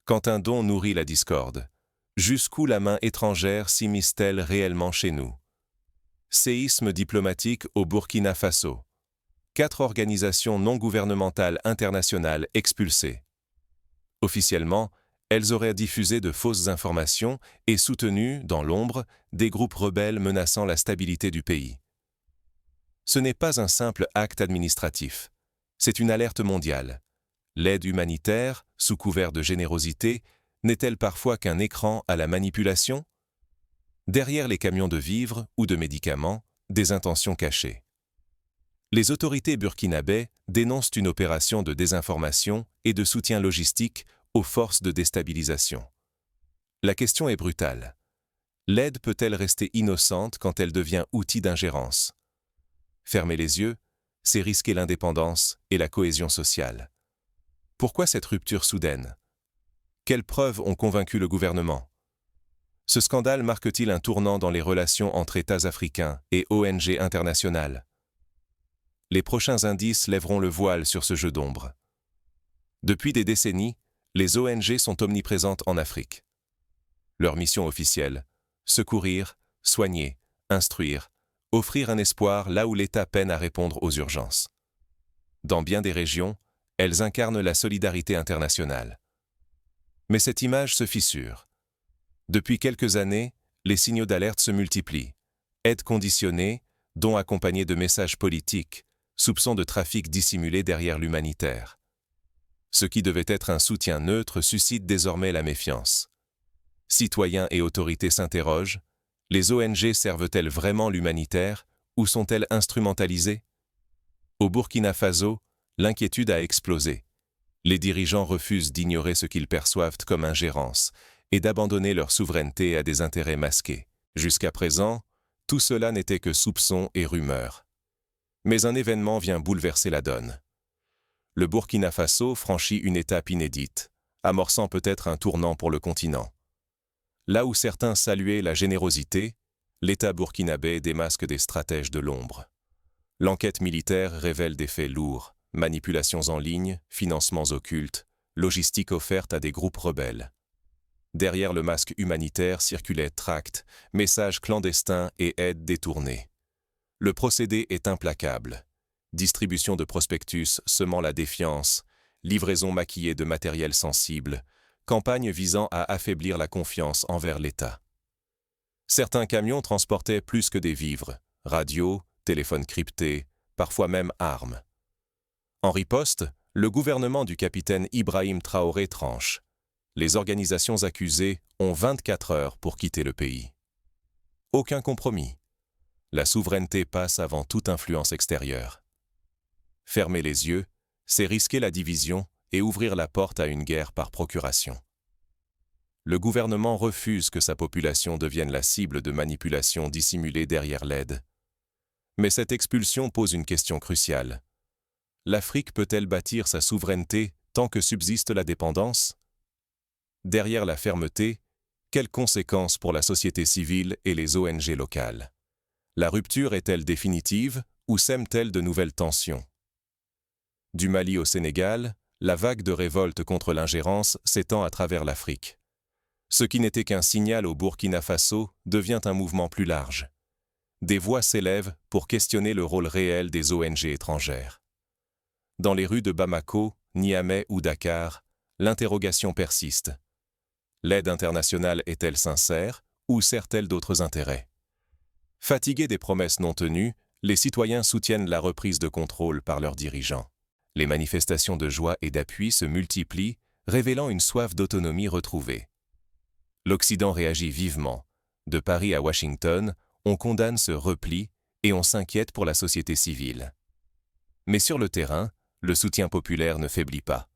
Quand un don nourrit la discorde, jusqu'où la main étrangère s'immisce-t-elle réellement chez nous? Séisme diplomatique au Burkina Faso. 4 organisations non gouvernementales internationales expulsées. Officiellement, elles auraient diffusé de fausses informations et soutenu, dans l'ombre, des groupes rebelles menaçant la stabilité du pays. Ce n'est pas un simple acte administratif, c'est une alerte mondiale. L'aide humanitaire, sous couvert de générosité, n'est-elle parfois qu'un écran à la manipulation? Derrière les camions de vivres ou de médicaments, des intentions cachées. Les autorités burkinabè dénoncent une opération de désinformation et de soutien logistique aux forces de déstabilisation. La question est brutale. L'aide peut-elle rester innocente quand elle devient outil d'ingérence? Fermer les yeux, c'est risquer l'indépendance et la cohésion sociale. Pourquoi cette rupture soudaine? Quelles preuves ont convaincu le gouvernement? Ce scandale marque-t-il un tournant dans les relations entre États africains et ONG internationales? Les prochains indices lèveront le voile sur ce jeu d'ombre. Depuis des décennies, les ONG sont omniprésentes en Afrique. Leur mission officielle: secourir, soigner, instruire, offrir un espoir là où l'État peine à répondre aux urgences. Dans bien des régions, elles incarnent la solidarité internationale. Mais cette image se fissure. Depuis quelques années, les signaux d'alerte se multiplient. Aide conditionnée, dons accompagnés de messages politiques, soupçons de trafic dissimulé derrière l'humanitaire. Ce qui devait être un soutien neutre suscite désormais la méfiance. Citoyens et autorités s'interrogent: les ONG servent-elles vraiment l'humanitaire ou sont-elles instrumentalisées? Au Burkina Faso, l'inquiétude a explosé. Les dirigeants refusent d'ignorer ce qu'ils perçoivent comme ingérence et d'abandonner leur souveraineté à des intérêts masqués. Jusqu'à présent, tout cela n'était que soupçons et rumeurs. Mais un événement vient bouleverser la donne. Le Burkina Faso franchit une étape inédite, amorçant peut-être un tournant pour le continent. Là où certains saluaient la générosité, l'État burkinabè démasque des stratèges de l'ombre. L'enquête militaire révèle des faits lourds: manipulations en ligne, financements occultes, logistique offerte à des groupes rebelles. Derrière le masque humanitaire circulaient tracts, messages clandestins et aides détournées. Le procédé est implacable. Distribution de prospectus semant la défiance, livraison maquillée de matériel sensible, campagne visant à affaiblir la confiance envers l'État. Certains camions transportaient plus que des vivres: radios, téléphones cryptés, parfois même armes. En riposte, le gouvernement du capitaine Ibrahim Traoré tranche. Les organisations accusées ont 24 heures pour quitter le pays. Aucun compromis. La souveraineté passe avant toute influence extérieure. Fermer les yeux, c'est risquer la division et ouvrir la porte à une guerre par procuration. Le gouvernement refuse que sa population devienne la cible de manipulations dissimulées derrière l'aide. Mais cette expulsion pose une question cruciale. L'Afrique peut-elle bâtir sa souveraineté tant que subsiste la dépendance? Derrière la fermeté, quelles conséquences pour la société civile et les ONG locales? La rupture est-elle définitive ou sème-t-elle de nouvelles tensions? Du Mali au Sénégal, la vague de révolte contre l'ingérence s'étend à travers l'Afrique. Ce qui n'était qu'un signal au Burkina Faso devient un mouvement plus large. Des voix s'élèvent pour questionner le rôle réel des ONG étrangères. Dans les rues de Bamako, Niamey ou Dakar, l'interrogation persiste. L'aide internationale est-elle sincère ou sert-elle d'autres intérêts? Fatigués des promesses non tenues, les citoyens soutiennent la reprise de contrôle par leurs dirigeants. Les manifestations de joie et d'appui se multiplient, révélant une soif d'autonomie retrouvée. L'Occident réagit vivement. De Paris à Washington, on condamne ce repli et on s'inquiète pour la société civile. Mais sur le terrain, le soutien populaire ne faiblit pas.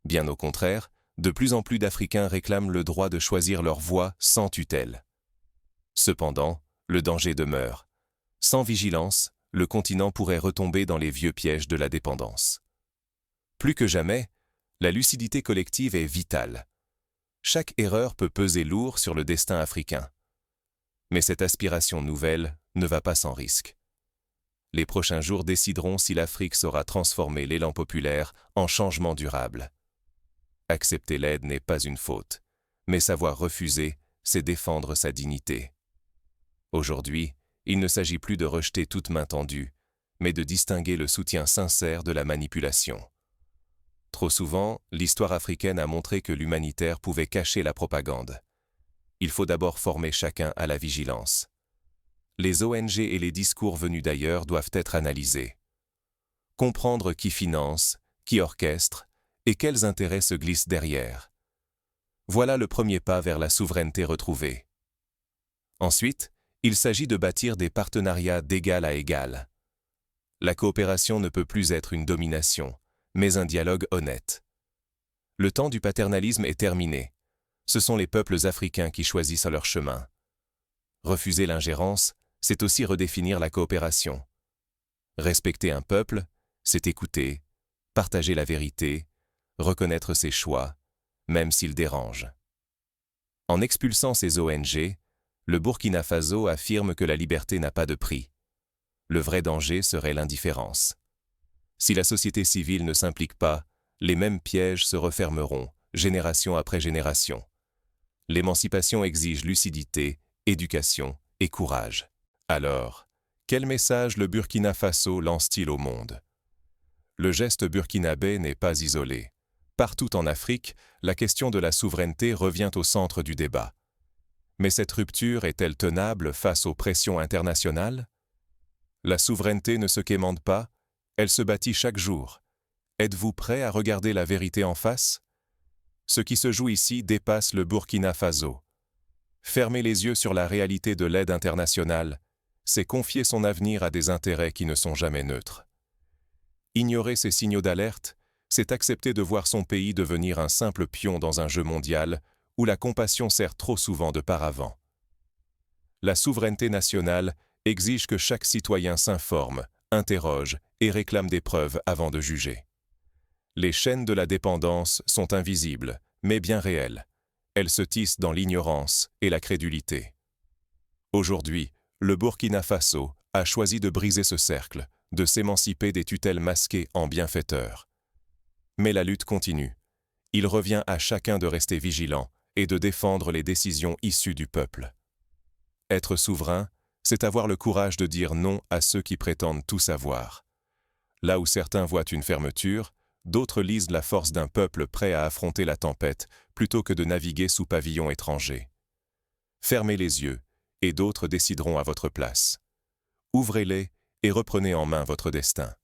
Bien au contraire, de plus en plus d'Africains réclament le droit de choisir leur voie sans tutelle. Cependant, le danger demeure. Sans vigilance, le continent pourrait retomber dans les vieux pièges de la dépendance. Plus que jamais, la lucidité collective est vitale. Chaque erreur peut peser lourd sur le destin africain. Mais cette aspiration nouvelle ne va pas sans risque. Les prochains jours décideront si l'Afrique saura transformer l'élan populaire en changement durable. accepter l'aide n'est pas une faute, mais savoir refuser, c'est défendre sa dignité. Aujourd'hui, il ne s'agit plus de rejeter toute main tendue, mais de distinguer le soutien sincère de la manipulation. Trop souvent, l'histoire africaine a montré que l'humanitaire pouvait cacher la propagande. Il faut d'abord former chacun à la vigilance. Les ONG et les discours venus d'ailleurs doivent être analysés. Comprendre qui finance, qui orchestre et quels intérêts se glissent derrière. Voilà le premier pas vers la souveraineté retrouvée. Ensuite, il s'agit de bâtir des partenariats d'égal à égal. La coopération ne peut plus être une domination, mais un dialogue honnête. Le temps du paternalisme est terminé. Ce sont les peuples africains qui choisissent leur chemin. Refuser l'ingérence, c'est aussi redéfinir la coopération. Respecter un peuple, c'est écouter, partager la vérité, reconnaître ses choix, même s'ils dérangent. En expulsant ces ONG, le Burkina Faso affirme que la liberté n'a pas de prix. Le vrai danger serait l'indifférence. Si la société civile ne s'implique pas, les mêmes pièges se refermeront, génération après génération. L'émancipation exige lucidité, éducation et courage. Alors, quel message le Burkina Faso lance-t-il au monde? Le geste burkinabé n'est pas isolé. Partout en Afrique, la question de la souveraineté revient au centre du débat. Mais cette rupture est-elle tenable face aux pressions internationales? La souveraineté ne se quémande pas, elle se bâtit chaque jour. Êtes-vous prêt à regarder la vérité en face? Ce qui se joue ici dépasse le Burkina Faso. Fermer les yeux sur la réalité de l'aide internationale, c'est confier son avenir à des intérêts qui ne sont jamais neutres. Ignorer ces signaux d'alerte, c'est accepter de voir son pays devenir un simple pion dans un jeu mondial où la compassion sert trop souvent de paravent. La souveraineté nationale exige que chaque citoyen s'informe, interroge et réclame des preuves avant de juger. Les chaînes de la dépendance sont invisibles, mais bien réelles. Elles se tissent dans l'ignorance et la crédulité. Aujourd'hui, le Burkina Faso a choisi de briser ce cercle, de s'émanciper des tutelles masquées en bienfaiteurs. Mais la lutte continue. Il revient à chacun de rester vigilant et de défendre les décisions issues du peuple. Être souverain, c'est avoir le courage de dire non à ceux qui prétendent tout savoir. Là où certains voient une fermeture, d'autres lisent la force d'un peuple prêt à affronter la tempête plutôt que de naviguer sous pavillon étranger. Fermez les yeux, et d'autres décideront à votre place. Ouvrez-les et reprenez en main votre destin.